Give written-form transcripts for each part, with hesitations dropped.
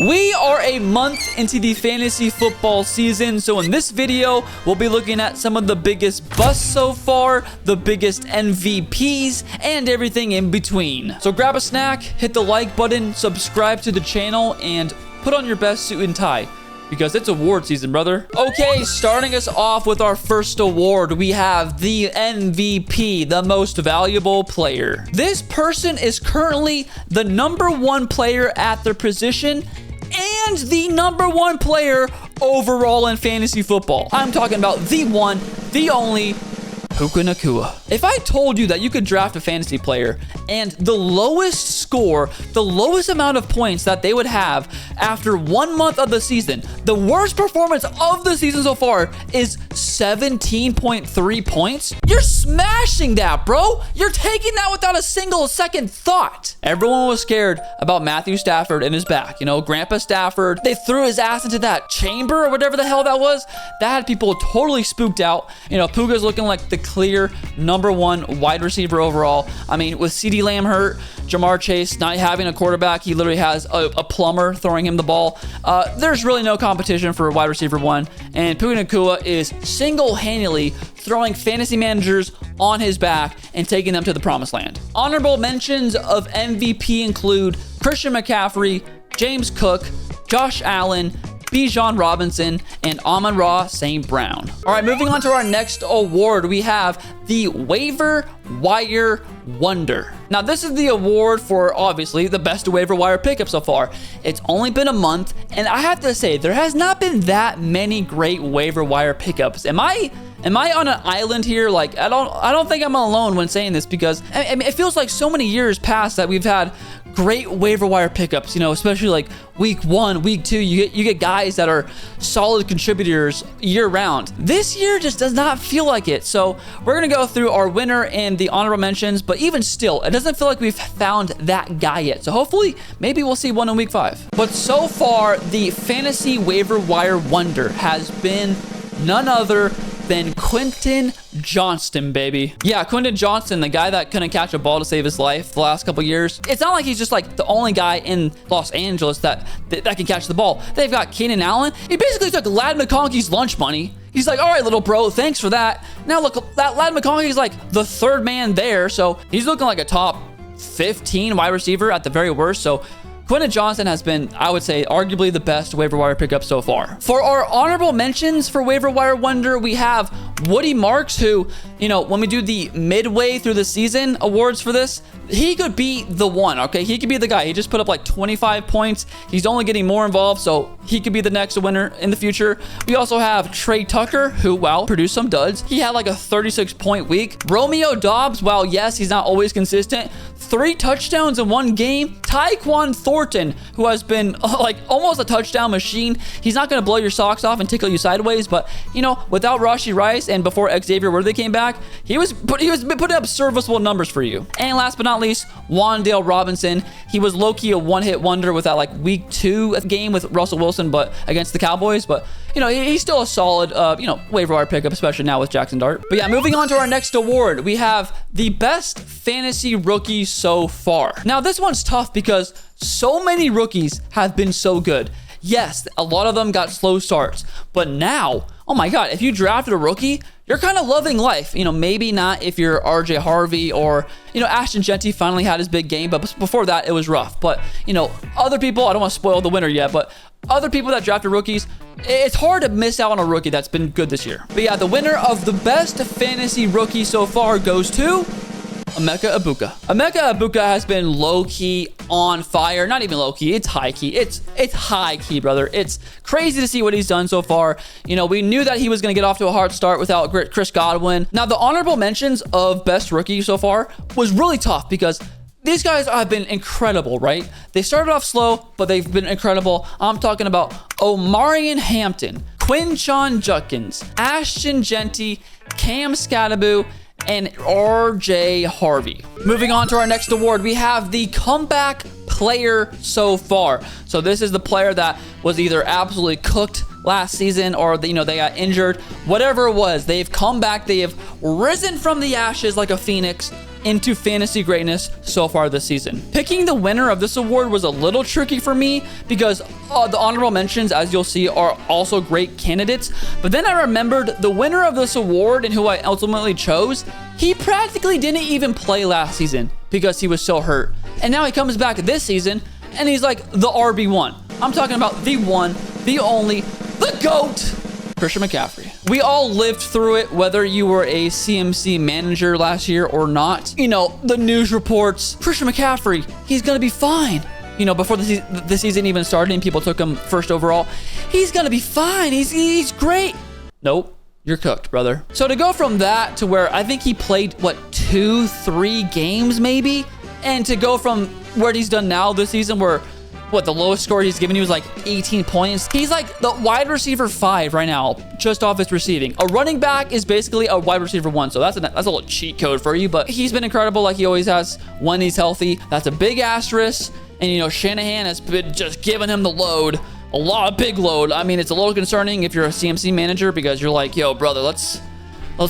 We are a month into the fantasy football season, so in this video, we'll be looking at some of the biggest busts so far, the biggest MVPs, and everything in between. So grab a snack, hit the like button, subscribe to the channel, and put on your best suit and tie, because it's award season, brother. Okay, starting us off with our first award, we have the MVP, the most valuable player. This person is currently the #1 player at their position and the #1 player overall in fantasy football. I'm talking about the one, the only, Puka Nacua. If I told you that you could draft a fantasy player and the lowest score, the lowest amount of points that they would have after 1 month of the season, the worst performance of the season so far is 17.3 points, you're smashing that, bro. You're taking that without a single second thought. Everyone was scared about Matthew Stafford and his back. You know, Grandpa Stafford, they threw his ass into that chamber or whatever the hell that was. That had people totally spooked out. You know, Puka's looking like the clear #1 wide receiver overall. I mean, with CeeDee Lamb hurt, Jamar Chase not having a quarterback, he literally has a plumber throwing him the ball. There's really no competition for wide receiver 1, and Puka Nacua is single-handedly throwing fantasy managers on his back and taking them to the promised land. Honorable mentions of MVP include Christian McCaffrey, James Cook, Josh Allen, Bijan Robinson, and Amon-Ra St. Brown. All right, moving on to our next award, we have the Waiver Wire Wonder. Now, this is the award for, obviously, the best waiver wire pickup so far. It's only been a month, and I have to say, there has not been that many great waiver wire pickups. Am I on an island here? Like, I don't think I'm alone when saying this, because I mean, it feels like so many years past that we've had great waiver wire pickups, you know, especially like week 1, week 2, you get guys that are solid contributors year round. This year just does not feel like it. So we're going to go through our winner and the honorable mentions, but even still, it doesn't feel like we've found that guy yet. So hopefully, maybe we'll see one in week 5. But so far, the fantasy waiver wire wonder has been none other than Quentin Johnston, baby. Yeah, Quentin Johnston, the guy that couldn't catch a ball to save his life the last couple years. It's not like he's just like the only guy in Los Angeles that can catch the ball. They've got Keenan Allen. He basically took Ladd McConkey's lunch money. He's like, all right, little bro, thanks for that. Now look, that Ladd McConkey's like the 3rd man there, so he's looking like a top 15 wide receiver at the very worst. So Quentin Johnston has been, I would say, arguably the best waiver wire pickup so far. For our honorable mentions for waiver wire wonder, we have Woody Marks, who, you know, when we do the midway through the season awards for this, he could be the one, okay? He could be the guy. He just put up like 25 points. He's only getting more involved, so he could be the next winner in the future. We also have Trey Tucker, who, wow, produced some duds. He had like a 36-point week. Romeo Dobbs, while yes, he's not always consistent, 3 touchdowns in 1 game. Tyquan Thornton, who has been like almost a touchdown machine. He's not going to blow your socks off and tickle you sideways, but, you know, without Rashee Rice and before Xavier Worthy came back, he was putting up serviceable numbers for you. And last but not least, Wan'Dale Robinson. He was low-key a one-hit wonder with that like week 2 game with Russell Wilson, but against the Cowboys. But, you know, he's still a solid, you know, waiver wire pickup, especially now with Jackson Dart. But yeah, moving on to our next award, we have the best fantasy rookie so far. Now, this one's tough because so many rookies have been so good. Yes, a lot of them got slow starts, but now, oh my God, if you drafted a rookie, you're kind of loving life. You know, maybe not if you're RJ Harvey or, you know, Ashton Genty finally had his big game, but before that, it was rough. But, you know, other people, I don't want to spoil the winner yet, but other people that drafted rookies, it's hard to miss out on a rookie that's been good this year. But yeah, the winner of the best fantasy rookie so far goes to Emeka Egbuka. Emeka Egbuka has been low-key on fire. Not even low-key, it's high-key. It's high-key, brother. It's crazy to see what he's done so far. You know, we knew that he was going to get off to a hard start without Chris Godwin. Now, the honorable mentions of best rookie so far was really tough because these guys have been incredible, right? They started off slow, but they've been incredible. I'm talking about Omarion Hampton, Quinshon Judkins, Ashton Genty, Cam Scatterbo, and RJ Harvey. Moving on to our next award, we have the comeback player so far. So this is the player that was either absolutely cooked last season or, you know, they got injured. Whatever it was, they've come back. They have risen from the ashes like a phoenix. into fantasy greatness so far this season. Picking the winner of this award was a little tricky for me because the honorable mentions, as you'll see, are also great candidates. But then I remembered the winner of this award and who I ultimately chose, he practically didn't even play last season because he was so hurt. And now he comes back this season and he's like the RB1. I'm talking about the one, the only, the GOAT, Christian McCaffrey. We all lived through it, whether you were a CMC manager last year or not. You know, the news reports, Christian McCaffrey, he's going to be fine. You know, before the season even started and people took him first overall, he's going to be fine. He's great. Nope. You're cooked, brother. So to go from that to where I think he played, what, 2-3 games maybe? And to go from where he's done now this season where, what, the lowest score he's given you was like 18 points. He's like the wide receiver 5 right now, just off his receiving. A running back is basically a wide receiver 1, so that's a little cheat code for you, but he's been incredible like he always has when he's healthy. That's a big asterisk, and you know, Shanahan has been just giving him the load, a lot of big load. I mean, it's a little concerning if you're a CMC manager because you're like, yo, brother, let's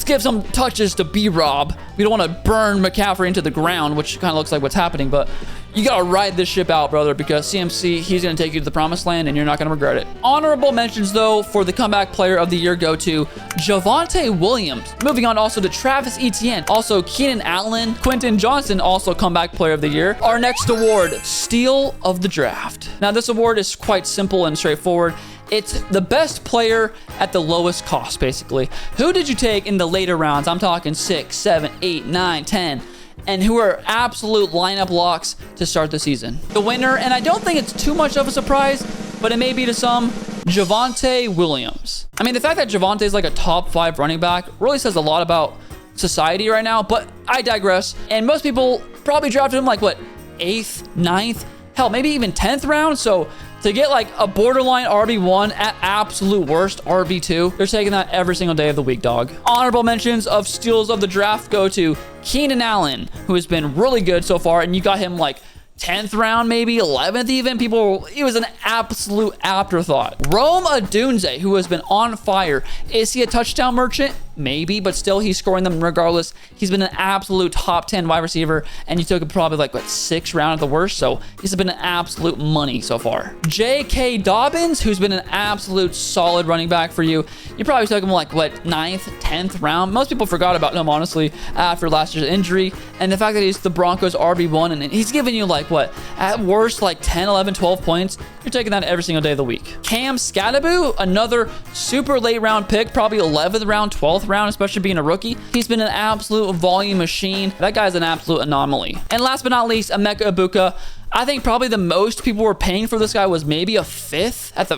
give some touches to B-Rob. We don't want to burn McCaffrey into the ground, which kind of looks like what's happening, but you got to ride this ship out, brother, because CMC, he's going to take you to the promised land, and you're not going to regret it. Honorable mentions, though, for the comeback player of the year go to Javonte Williams. Moving on also to Travis Etienne. Also, Keenan Allen, Quentin Johnson, also comeback player of the year. Our next award, Steal of the Draft. Now, this award is quite simple and straightforward. It's the best player at the lowest cost, basically. Who did you take in the later rounds? I'm talking 6, 7, 8, 9, 10. And who are absolute lineup locks to start the season. The winner, and I don't think it's too much of a surprise, but it may be to some, Javonte Williams. I mean, the fact that Javonte is like a top 5 running back really says a lot about society right now, but I digress. And most people probably drafted him like, what, 8th, 9th, hell, maybe even 10th round. So to get like a borderline RB1 at absolute worst RB2, they're taking that every single day of the week, dog. Honorable mentions of steals of the draft go to Keenan Allen, who has been really good so far, and you got him like 10th round, maybe 11th even. He was an absolute afterthought. Rome Odunze, who has been on fire. Is he a touchdown merchant? Maybe, but still he's scoring them regardless. He's been an absolute top 10 wide receiver, and you took him probably like, what, 6th round at the worst, so he's been an absolute money so far. J.K. Dobbins, who's been an absolute solid running back for you. You probably took him like, what, 9th, 10th round. Most people forgot about him, honestly, after last year's injury, and the fact that he's the Broncos RB1, and he's giving you like, what, at worst, like 10, 11, 12 points. You're taking that every single day of the week. Cam Scadaboo, another super late round pick, probably 11th round, 12th round, especially being a rookie. He's been an absolute volume machine. That guy's an absolute anomaly. And last but not least, Emeka Ibuka. I think probably the most people were paying for this guy was maybe a 5th at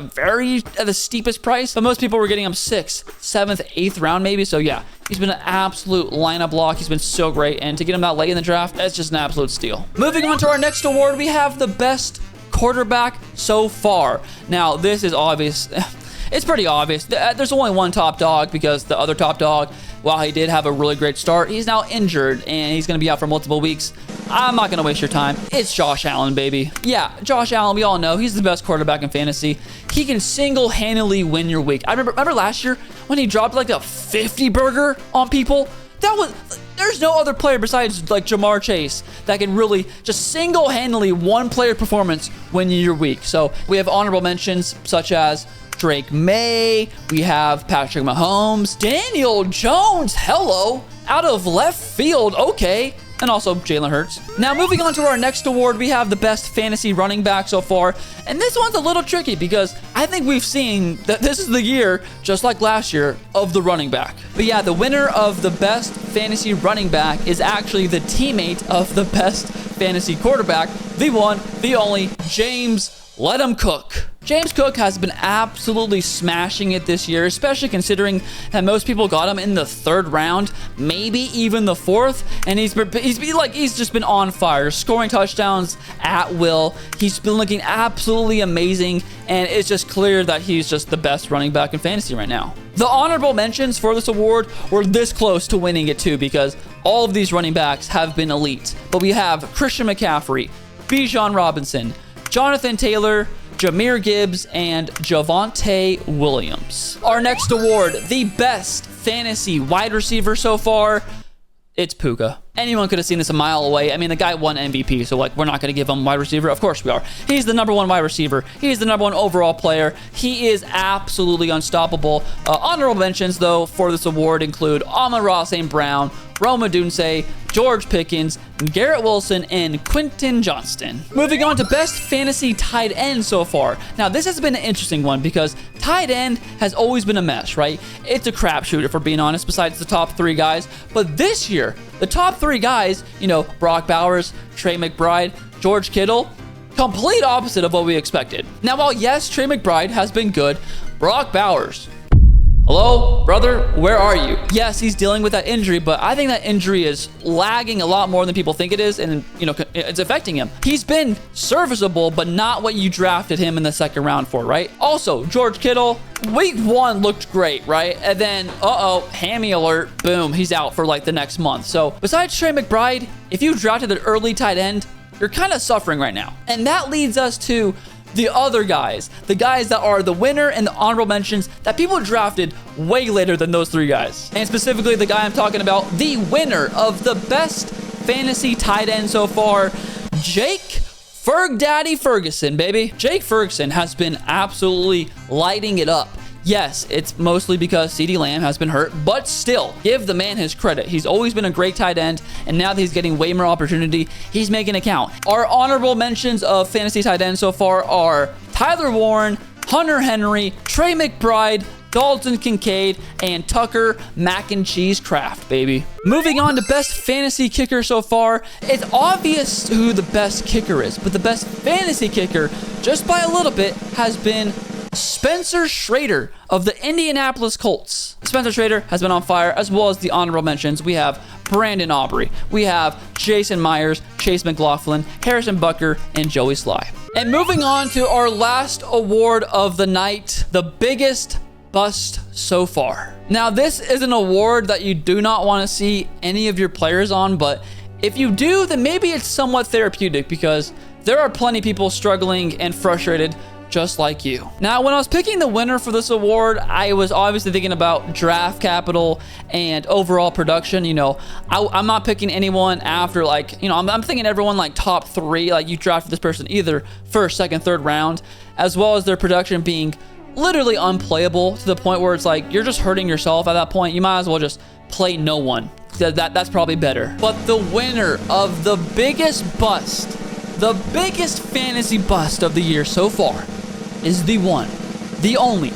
the steepest price, but most people were getting him 6th, 7th, 8th round maybe. So yeah, he's been an absolute lineup lock. He's been so great, and to get him that late in the draft, that's just an absolute steal. Moving on to our next award, we have the best quarterback so far. Now, this is obvious. It's pretty obvious. There's only one top dog because the other top dog, while he did have a really great start, he's now injured and he's going to be out for multiple weeks. I'm not going to waste your time. It's Josh Allen, baby. Yeah, Josh Allen, we all know he's the best quarterback in fantasy. He can single-handedly win your week. I remember last year when he dropped like a 50 burger on people. There's no other player besides like Jamar Chase that can really just single-handedly one player performance win you your week. So we have honorable mentions such as Drake May, we have Patrick Mahomes, Daniel Jones, hello, out of left field, okay, and also Jalen Hurts. Now moving on to our next award, we have the best fantasy running back so far, and this one's a little tricky because I think we've seen that this is the year, just like last year, of the running back. But yeah, the winner of the best fantasy running back is actually the teammate of the best fantasy quarterback, the one, the only, James Let Him Cook. James Cook has been absolutely smashing it this year, especially considering that most people got him in the 3rd round, maybe even the 4th, and he's just been on fire, scoring touchdowns at will. He's been looking absolutely amazing, and it's just clear that he's just the best running back in fantasy right now. The honorable mentions for this award were this close to winning it too, because all of these running backs have been elite. But we have Christian McCaffrey, Bijan Robinson, Jonathan Taylor, Jahmyr Gibbs, and Javonte Williams. Our next award, the best fantasy wide receiver so far, it's Puka. Anyone could have seen this a mile away. I mean, the guy won MVP, so like we're not going to give him wide receiver. Of course we are. He's the #1 wide receiver. He's the #1 overall player. He is absolutely unstoppable. Honorable mentions, though, for this award include Amon-Ra St. Brown, Rome Odunze, George Pickens, Garrett Wilson, and Quentin Johnston. Moving on to best fantasy tight end so far. Now, this has been an interesting one because tight end has always been a mess, right? It's a crapshoot, if we're being honest, besides the top 3 guys. But this year, the top 3 guys, you know, Brock Bowers, Trey McBride, George Kittle, complete opposite of what we expected. Now, while yes, Trey McBride has been good, Brock Bowers, hello, brother, where are you? Yes, he's dealing with that injury, but I think that injury is lagging a lot more than people think it is, and, you know, it's affecting him. He's been serviceable, but not what you drafted him in the 2nd round for, right? Also, George Kittle, week 1 looked great, right? And then, hammy alert, boom, he's out for like the next month. So, besides Trey McBride, if you drafted an early tight end, you're kind of suffering right now. And that leads us to the other guys, the guys that are the winner and the honorable mentions that people drafted way later than those 3 guys. And specifically the guy I'm talking about, the winner of the best fantasy tight end so far, Jake Ferg Daddy Ferguson, baby. Jake Ferguson has been absolutely lighting it up. Yes, it's mostly because CeeDee Lamb has been hurt, but still, give the man his credit. He's always been a great tight end, and now that he's getting way more opportunity, he's making it count. Our honorable mentions of fantasy tight end so far are Tyler Warren, Hunter Henry, Trey McBride, Dalton Kincaid, and Tucker Mac and Cheese Craft, baby. Moving on to best fantasy kicker so far, it's obvious who the best kicker is, but the best fantasy kicker, just by a little bit, has been Spencer Schrader of the Indianapolis Colts. Spencer Schrader has been on fire, as well as the honorable mentions. We have Brandon Aubrey. We have Jason Myers, Chase McLaughlin, Harrison Butker, and Joey Sly. And moving on to our last award of the night, the biggest bust so far. Now, this is an award that you do not want to see any of your players on, but if you do, then maybe it's somewhat therapeutic because there are plenty of people struggling and frustrated just like you. Now, when I was picking the winner for this award, I was obviously thinking about draft capital and overall production. You know, I'm not picking anyone after, like, you know, I'm thinking everyone like top 3, like you drafted this person either 1st, 2nd, 3rd round, as well as their production being literally unplayable to the point where it's like you're just hurting yourself at that point. You might as well just play no one. That's probably better. But the winner of the biggest bust, the biggest fantasy bust of the year so far, is the one, the only,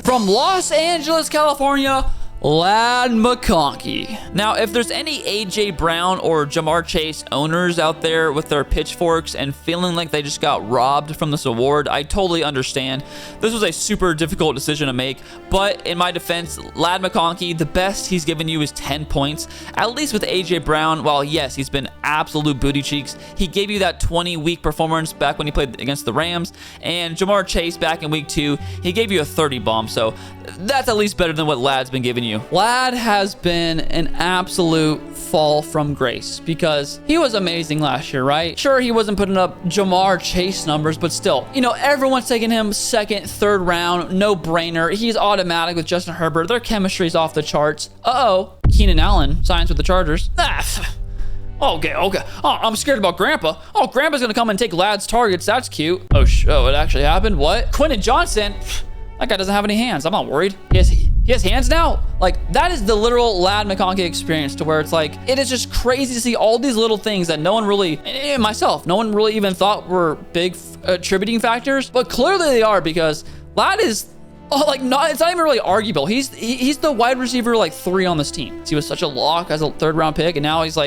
from Los Angeles, California, Ladd McConkey. Now, if there's any AJ Brown or Jamar Chase owners out there with their pitchforks and feeling like they just got robbed from this award, I totally understand. This was a super difficult decision to make, but in my defense, Ladd McConkey, the best he's given you is 10 points. At least with AJ Brown, while yes, he's been absolute booty cheeks, he gave you that 20-week performance back when he played against the Rams, and Jamar Chase back in week 2, he gave you a 30 bomb, so that's at least better than what Ladd's been giving you. Ladd has been an absolute fall from grace because he was amazing last year, right? Sure, he wasn't putting up Jamar Chase numbers, but still, you know, everyone's taking him 2nd, 3rd round, no brainer. He's automatic with Justin Herbert. Their chemistry's off the charts. Keenan Allen signs with the Chargers. Okay. Oh, I'm scared about Grandpa. Oh, Grandpa's gonna come and take Ladd's targets. That's cute. Oh, it actually happened? What? Quentin Johnston? That guy doesn't have any hands. I'm not worried. He has hands now? Like, that is the literal Ladd McConkey experience, to where it's like, it is just crazy to see all these little things that no one really, myself, no one really even thought were big attributing factors, but clearly they are, because Ladd is, it's not even really arguable. He's the wide receiver, 3 on this team. He was such a lock as a 3rd round pick, and now he's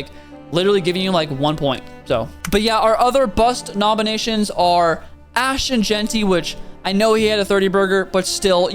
literally giving you 1 point. So, but yeah, our other bust nominations are Ashton Genty, which I know he had a 30 burger, but still,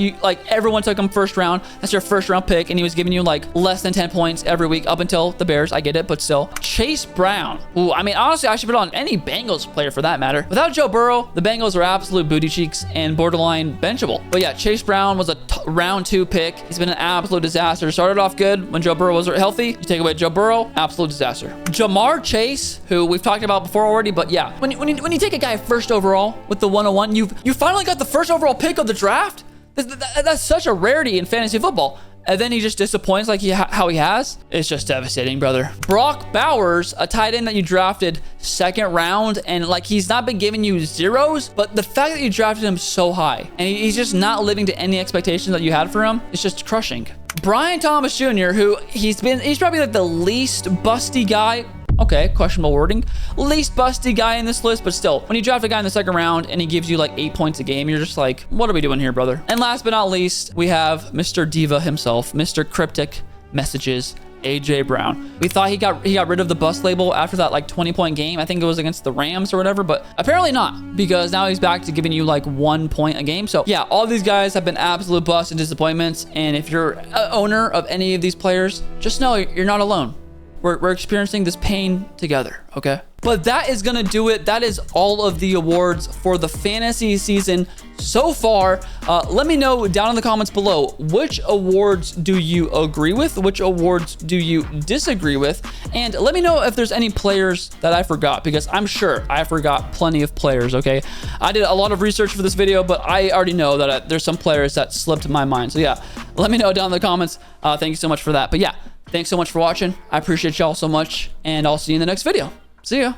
everyone took him 1st round. That's your 1st round pick, and he was giving you less than 10 points every week up until the Bears. I get it, but still. Chase Brown. Ooh, I mean, honestly, I should put on any Bengals player for that matter. Without Joe Burrow, the Bengals are absolute booty cheeks and borderline benchable. But yeah, Chase Brown was a round 2 pick. He's been an absolute disaster. Started off good when Joe Burrow was healthy. You take away Joe Burrow, absolute disaster. Jamar Chase, who we've talked about before already, but yeah, when you take a guy 1st overall with the 101, you finally got the 1st overall pick of the draft. That's such a rarity in fantasy football. and then he just disappoints like how he has. It's just devastating, brother. Brock Bowers, a tight end that you drafted 2nd round, and like he's not been giving you zeros, but the fact that you drafted him so high and he's just not living to any expectations that you had for him, it's just crushing. Brian Thomas Jr., who he's probably like the least busty guy. Okay, questionable wording. Least busty guy in this list, but still, when you draft a guy in the 2nd round and he gives you like 8 points a game, you're just like, what are we doing here, brother? And last but not least, we have Mr. Diva himself, Mr. Cryptic Messages, AJ Brown. We thought he got rid of the bust label after that like 20-point game. I think it was against the Rams or whatever, but apparently not, because now he's back to giving you like 1 point a game. So yeah, all these guys have been absolute busts and disappointments. And if you're an owner of any of these players, just know you're not alone. We're experiencing this pain together, okay? But that is gonna do it. That is all of the awards for the fantasy season so far. Let me know down in the comments below, which awards do you agree with? Which awards do you disagree with? And let me know if there's any players that I forgot, because I'm sure I forgot plenty of players, okay? I did a lot of research for this video, but I already know that there's some players that slipped my mind. So yeah, let me know down in the comments. Thank you so much for that. But yeah, thanks so much for watching. I appreciate y'all so much, and I'll see you in the next video. See ya.